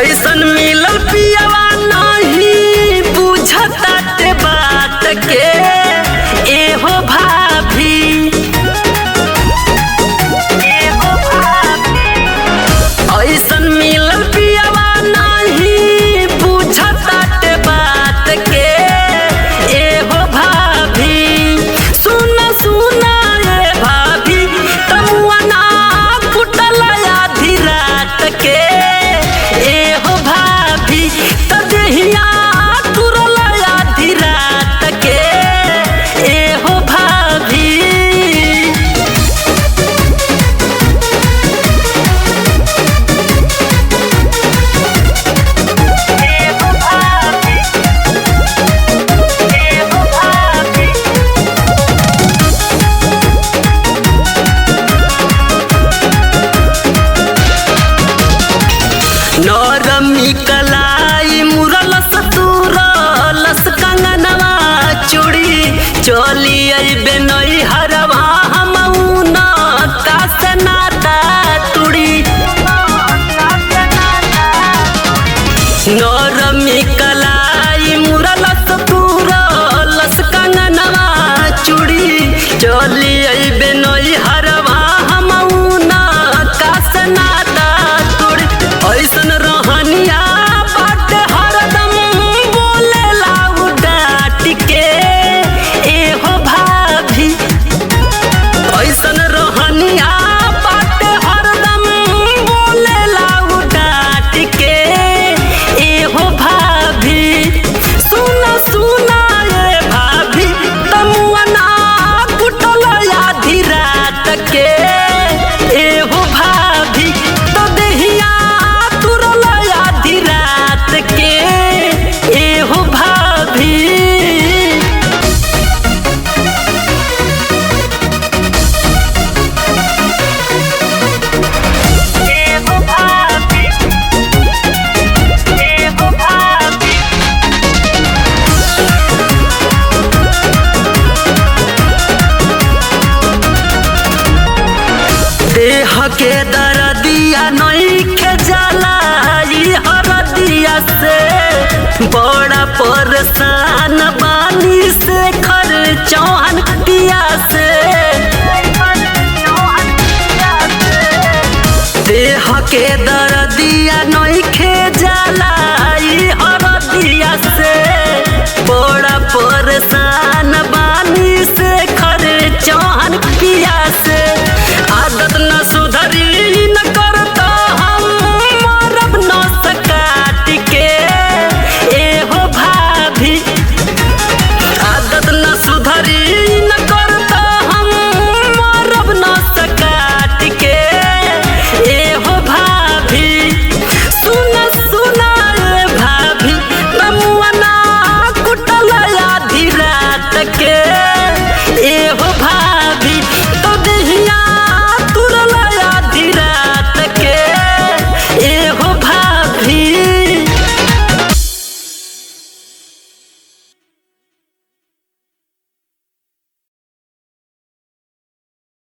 ऐसन मिलल पियवा नहीं बुझता ते बात के एहो भाभी। ऐसन मिलल पियवा नहीं बुझता ते बात के एहो भाभी। सुना सुना ए भाभी तमुआ ना फुटल आधी रात के एहो भाभी। तदेहिया तुरल आधी रात के एहो भाभी। नरमी कलाई मुरलस तुरलस कंगनवा चूड़ी चली अइबे नई हरवा हमउन कास नाता तुड़ी। नरमी कलाई मुरलस तुरलस कंगनवा चूड़ी चली अइबे नई हरवा हमउन कास नाता तुड़ी। ऐसन रहनिया बाटे हरदम बोलेला उ डांट के एहो भाभी। ऐसन रहनिया बाटे हरदम बोलेला उ डांट के एहो भाभी। सुना सुना ए भाभी तमुआ ना फुटल आधी रात के एहो भाभी। तो देहिया तुरल आधी रात के एहो भाभी। एहो भाभी, एहो भाभी। देह के दर्दिया नइखे जाला ई हरदिया से बड़ा परेशान बानी से खर चौहान पिया से। देह के दर्द